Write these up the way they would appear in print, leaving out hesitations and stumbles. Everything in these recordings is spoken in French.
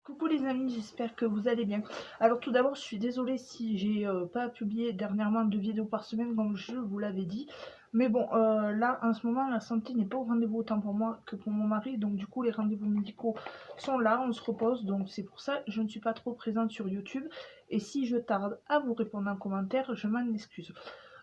Coucou les amis, j'espère que vous allez bien. Alors tout d'abord, je suis désolée si j'ai pas publié dernièrement 2 vidéos par semaine comme je vous l'avais dit. Mais bon, là en ce moment, la santé n'est pas au rendez-vous autant pour moi que pour mon mari. Donc du coup, les rendez-vous médicaux sont là, on se repose. Donc c'est pour ça que je ne suis pas trop présente sur YouTube. Et si je tarde à vous répondre en commentaire, je m'en excuse.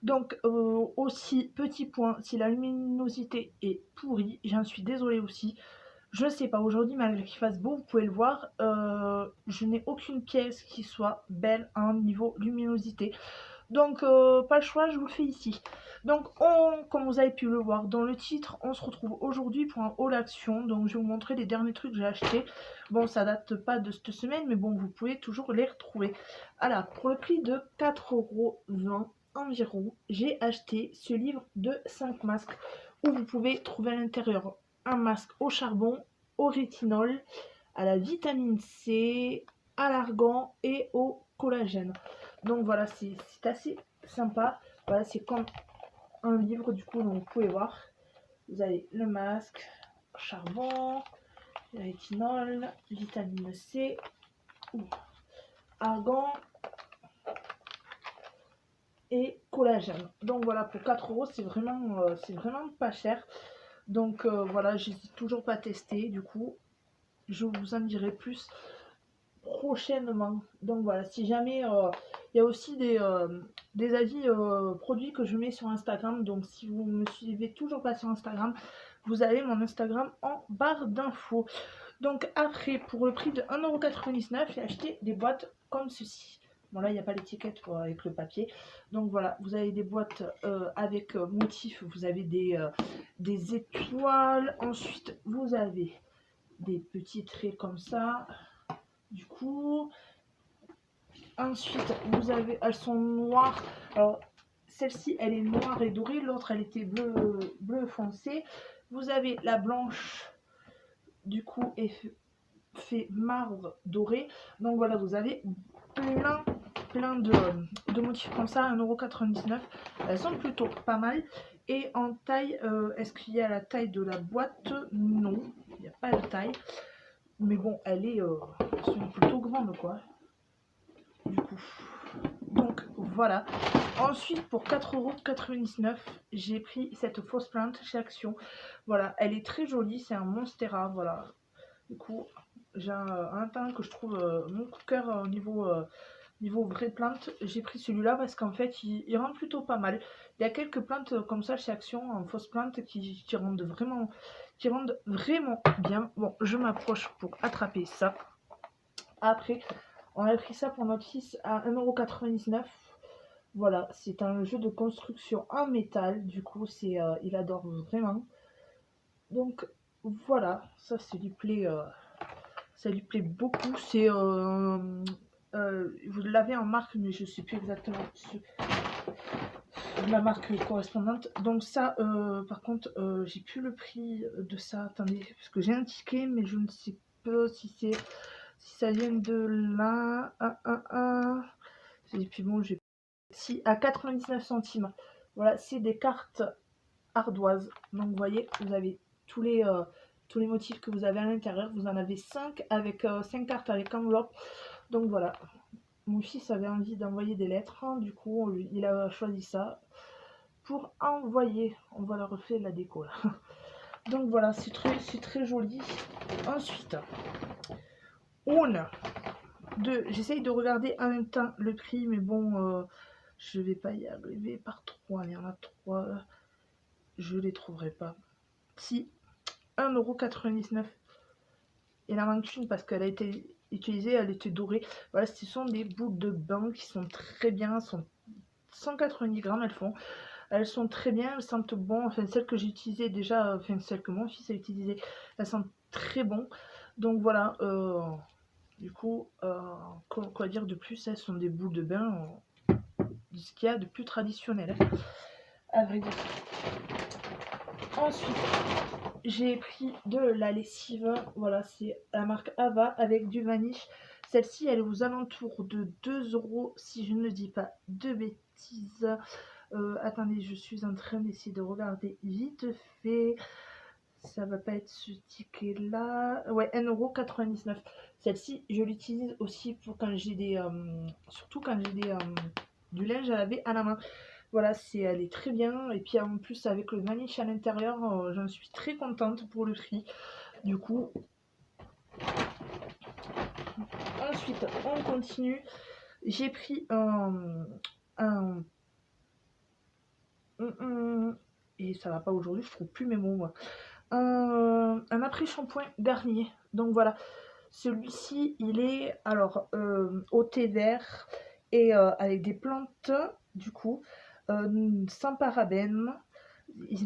Donc aussi, petit point, si la luminosité est pourrie, j'en suis désolée aussi. Je sais pas, aujourd'hui, malgré qu'il fasse beau, vous pouvez le voir, je n'ai aucune pièce qui soit belle en niveau luminosité. Donc, pas le choix, je vous le fais ici. Donc, comme vous avez pu le voir dans le titre, on se retrouve aujourd'hui pour un haul action. Donc, je vais vous montrer les derniers trucs que j'ai achetés. Bon, ça date pas de cette semaine, mais bon, vous pouvez toujours les retrouver. Alors, pour le prix de 4,20 € environ, j'ai acheté ce livre de 5 masques où vous pouvez trouver à l'intérieur un masque au charbon, au rétinol, à la vitamine C, à l'argan et au collagène. Donc voilà, c'est assez sympa. Voilà, c'est comme un livre du coup, donc vous pouvez voir. Vous avez le masque, charbon, rétinol, vitamine C, argan et collagène. Donc voilà, pour 4 €, c'est vraiment pas cher. Donc voilà, j'hésite toujours pas à tester. Du coup, je vous en dirai plus prochainement. Donc voilà, si jamais il y a aussi des avis produits que je mets sur Instagram. Donc si vous me suivez toujours pas sur Instagram, vous avez mon Instagram en barre d'infos. Donc après, pour le prix de 1,99 €, j'ai acheté des boîtes comme ceci. Bon là il n'y a pas l'étiquette avec le papier. Donc voilà, vous avez des boîtes avec motifs, vous avez des étoiles. Ensuite vous avez des petits traits comme ça. Du coup, ensuite, vous avez, elles sont noires. Alors, celle-ci, elle est noire et dorée. L'autre, elle était bleu foncé. Vous avez la blanche, du coup, est fait marbre doré. Donc voilà, vous avez plein de motifs comme ça, 1,99 €. Elles sont plutôt pas mal. Et en taille, est-ce qu'il y a la taille de la boîte? Non, il n'y a pas de taille. Mais bon, elles sont plutôt grandes, quoi. Du coup. Donc voilà. Ensuite, pour 4,99 €, j'ai pris cette fausse plante chez Action. Voilà, elle est très jolie, c'est un Monstera. Voilà. Du coup, j'ai un teint que je trouve mon coup de cœur au niveau vraie plante. J'ai pris celui-là parce qu'en fait, il rend plutôt pas mal. Il y a quelques plantes comme ça chez Action, en fausse plante, qui rendent vraiment bien. Bon, je m'approche pour attraper ça. Après, on a pris ça pour notre fils à 1,99 €. Voilà, c'est un jeu de construction en métal. Du coup, il adore vraiment. Donc voilà, ça lui plaît beaucoup. Vous l'avez en marque, mais je sais plus exactement la marque correspondante. Donc ça, par contre, j'ai plus le prix de ça. Attendez, parce que j'ai un ticket, mais je ne sais pas si ça vient de là. Et puis bon, si à 99 centimes. Voilà, c'est des cartes ardoises. Donc vous voyez, vous avez tous les motifs que vous avez à l'intérieur. Vous en avez 5 avec 5 cartes avec enveloppe. Donc voilà. Mon fils avait envie d'envoyer des lettres, hein. Du coup il a choisi ça pour envoyer. On va leur refaire la déco là. Donc voilà, c'est très joli. Ensuite, j'essaye de regarder en même temps le prix, mais bon, je vais pas y arriver par 3. Il y en a 3, je les trouverai pas. Si, 1,99 €. Il en manque une parce qu'elle a été utilisée, elle était dorée. Voilà, ce sont des boules de bain qui sont très bien, elles sont 190 grammes, elles sont très bien, elles sentent bon. Enfin, celles que j'ai utilisées déjà, enfin celles que mon fils a utilisées, elles sentent très bon. Donc voilà, du coup, quoi dire de plus, elles sont des boules de bain, ce qu'il y a de plus traditionnel, à vrai dire. Ensuite, j'ai pris de la lessive. Voilà, c'est la marque Ava avec du vanish. Celle-ci, elle est aux alentours de 2 € si je ne dis pas de bêtises. Attendez, je suis en train d'essayer de regarder vite fait. Ça va pas être ce ticket là. Ouais, 1,99 €. Celle-ci, je l'utilise aussi pour quand j'ai des. Surtout quand j'ai des. Du linge à laver à la main. Voilà, elle est très bien. Et puis en plus, avec le vanish à l'intérieur, j'en suis très contente pour le prix. Du coup, ensuite, on continue. J'ai pris un et ça va pas aujourd'hui, je trouve plus mes mots moi. Un après-shampoing Garnier. Donc voilà, celui-ci il est alors au thé vert et avec des plantes du coup, sans parabènes.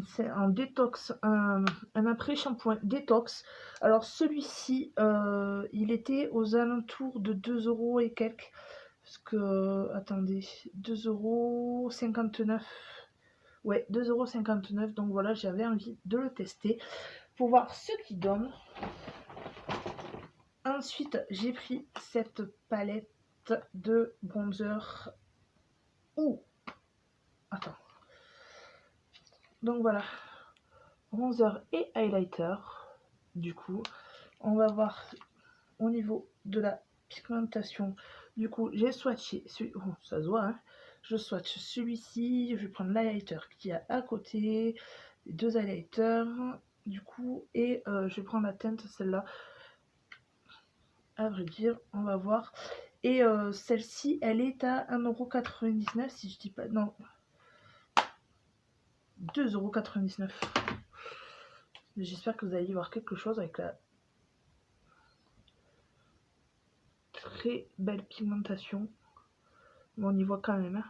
C'est un détox, un après-shampoing détox. Alors celui-ci, il était aux alentours de 2 € et quelques. Parce que, attendez, 2,59 €. Ouais, 2,59 €. Donc voilà, j'avais envie de le tester pour voir ce qu'il donne. Ensuite, j'ai pris cette palette de bronzer. Ouh, attends. Donc voilà, bronzer et highlighter. Du coup, on va voir au niveau de la pigmentation. Du coup, j'ai swatché oh, ça se voit, hein. Je swatch celui-ci. Je vais prendre l'highlighter qui est à côté, les deux highlighters. Du coup, et je vais prendre la teinte, celle-là. À vrai dire, on va voir. Et celle-ci, elle est à 1,99 € si je dis pas. Non. 2,99 €. J'espère que vous allez y voir quelque chose avec la très belle pigmentation. Bon, on y voit quand même. Hein.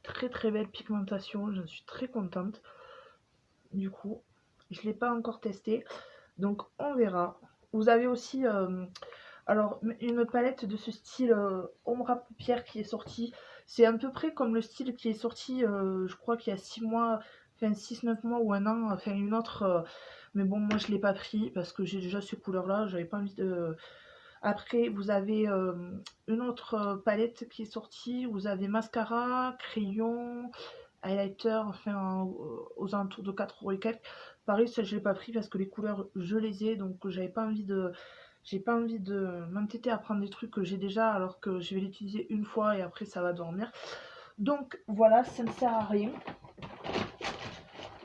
Très très belle pigmentation. Je suis très contente. Du coup, je ne l'ai pas encore testé. Donc, on verra. Vous avez aussi alors une palette de ce style ombre à paupières qui est sortie. C'est à peu près comme le style qui est sorti, je crois qu'il y a 6 mois, enfin 6-9 mois ou un an, enfin une autre. Mais bon, moi je l'ai pas pris parce que j'ai déjà ces couleurs-là. J'avais pas envie de. Après, vous avez une autre palette qui est sortie. Vous avez mascara, crayon, highlighter, enfin aux alentours de 4 € et quelques. Pareil, ça je l'ai pas pris parce que les couleurs je les ai, donc j'avais pas envie de. J'ai pas envie de m'entêter à prendre des trucs que j'ai déjà alors que je vais l'utiliser une fois et après ça va dormir. Donc voilà, ça ne sert à rien.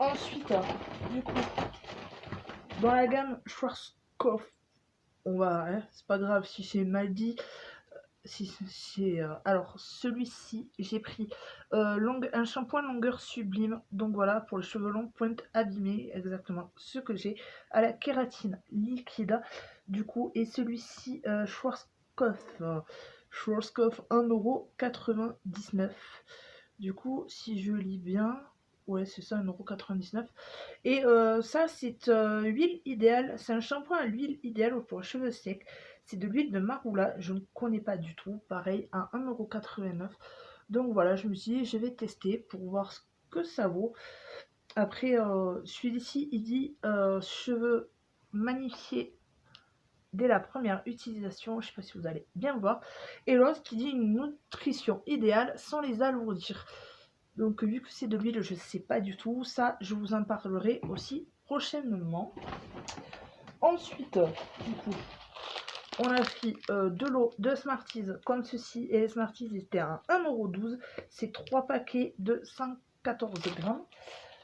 Ensuite, du coup, dans la gamme Schwarzkopf, on va, hein, c'est pas grave si c'est mal dit. Alors celui-ci, j'ai pris un shampoing longueur sublime. Donc voilà, pour les cheveux longs, pointe abîmée, exactement ce que j'ai, à la kératine liquide. Du coup, et celui-ci, Schwarzkopf, 1,99 €. Du coup, si je lis bien, ouais, c'est ça, 1,99 €. Et ça, c'est huile idéale. C'est un shampoing à l'huile idéale pour les cheveux secs. C'est de l'huile de marula. Je ne connais pas du tout. Pareil, à 1,89 €. Donc voilà, je me suis dit, je vais tester pour voir ce que ça vaut. Après, celui-ci, il dit cheveux magnifiés dès la première utilisation. Je ne sais pas si vous allez bien voir. Et l'autre qui dit une nutrition idéale sans les alourdir. Donc vu que c'est de l'huile, je ne sais pas du tout. Ça, je vous en parlerai aussi prochainement. Ensuite, du coup, on a pris de l'eau de Smarties comme ceci. Et les Smarties étaient à 1,12 €. C'est 3 paquets de 114 grammes.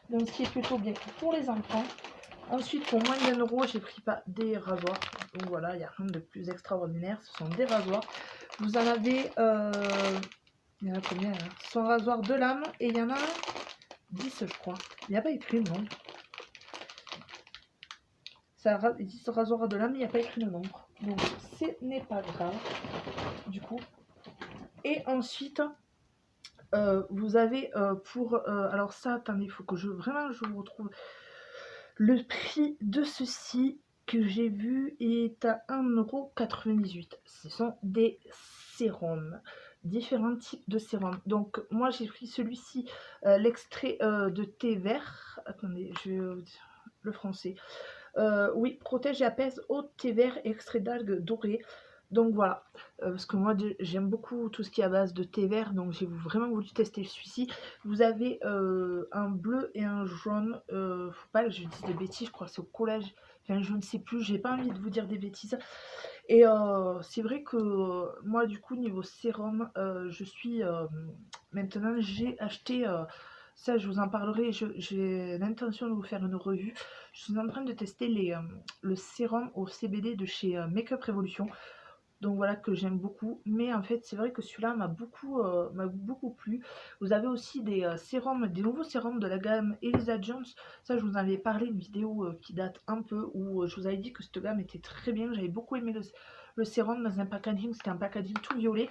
Donc ce qui est plutôt bien pour les enfants. Ensuite, pour moins d'1 €, j'ai pris pas des rasoirs. Donc voilà, il n'y a rien de plus extraordinaire. Ce sont des rasoirs. Vous en avez... il y en a combien là? Ce sont rasoirs de lame et il y en a 10 je crois. Il n'y a pas écrit le nombre. Ça 10 rasoirs de lame, il n'y a pas écrit le nombre. Donc ce n'est pas grave. Du coup. Et ensuite, vous avez pour... alors ça, attendez, il faut que je vous retrouve. Le prix de ceci que j'ai vu est à 1,98 €. Ce sont des sérums. Différents types de sérums. Donc moi j'ai pris celui-ci, l'extrait de thé vert. Attendez, je vais vous dire le français. Oui, protège et apaise au thé vert, extrait d'algues dorées. Donc voilà. parce que moi j'aime beaucoup tout ce qui est à base de thé vert, donc j'ai vraiment voulu tester celui-ci. Vous avez un bleu et un jaune, faut pas que je dise de bêtises, je crois que c'est au collège, enfin je ne sais plus, j'ai pas envie de vous dire des bêtises. Et c'est vrai que moi du coup niveau sérum, je suis maintenant j'ai acheté, ça je vous en parlerai, j'ai l'intention de vous faire une revue. Je suis en train de tester le sérum au CBD de chez Makeup Revolution. Donc voilà, que j'aime beaucoup. Mais en fait, c'est vrai que celui-là m'a beaucoup plu. Vous avez aussi des sérums, des nouveaux sérums de la gamme Elisa Jones. Ça, je vous en avais parlé, une vidéo qui date un peu, où je vous avais dit que cette gamme était très bien. J'avais beaucoup aimé le sérum dans un packaging. C'était un packaging tout violet.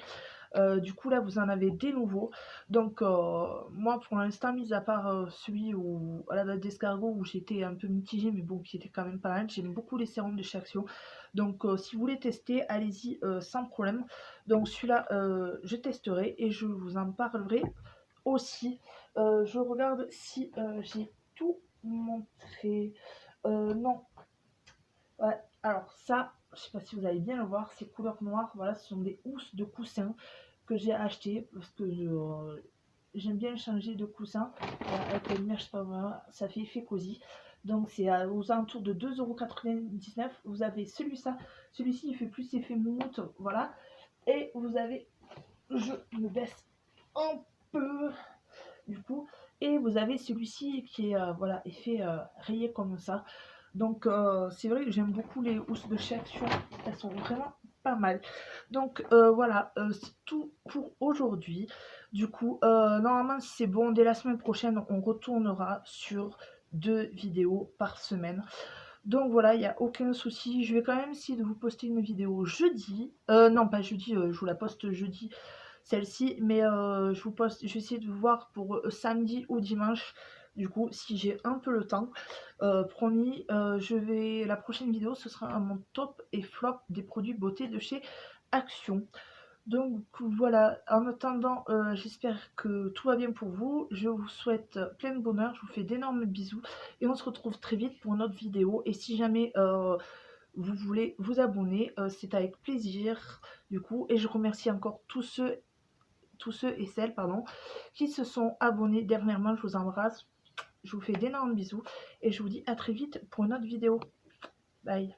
Du coup là vous en avez des nouveaux. Donc moi pour l'instant, mis à part celui où, à la date d'escargot, où j'étais un peu mitigée, mais bon qui était quand même pas mal, j'aime beaucoup les sérums de chez Action. Donc si vous voulez tester, allez-y sans problème. Donc celui-là je testerai et je vous en parlerai aussi. Je regarde si j'ai tout montré. Non, ouais, alors ça, je sais pas si vous allez bien le voir, c'est couleur noire. Voilà, ce sont des housses de coussins que j'ai acheté parce que j'aime bien changer de coussin. Avec la lumière, je sais pas, voilà, ça fait effet cosy. Donc c'est aux alentours de 2,99 €. Vous avez celui-ci il fait plus effet moumoute, voilà. Et vous avez, je me baisse un peu du coup, et vous avez celui-ci qui est voilà, effet rayé comme ça. Donc c'est vrai que j'aime beaucoup les housses de chez Action, elles sont vraiment pas mal. Donc voilà, c'est tout pour aujourd'hui. Du coup, normalement si c'est bon, dès la semaine prochaine, on retournera sur 2 vidéos par semaine. Donc voilà, il n'y a aucun souci. Je vais quand même essayer de vous poster une vidéo jeudi. Non, pas jeudi, je vous la poste jeudi, celle-ci. Mais je vais essayer de voir pour samedi ou dimanche. Du coup, si j'ai un peu le temps, promis, la prochaine vidéo, ce sera mon top et flop des produits beauté de chez Action. Donc voilà, en attendant, j'espère que tout va bien pour vous. Je vous souhaite plein de bonheur, je vous fais d'énormes bisous et on se retrouve très vite pour une autre vidéo. Et si jamais vous voulez vous abonner, c'est avec plaisir du coup. Et je remercie encore tous ceux et celles pardon, qui se sont abonnés dernièrement. Je vous embrasse, je vous fais d'énormes bisous et je vous dis à très vite pour une autre vidéo. Bye.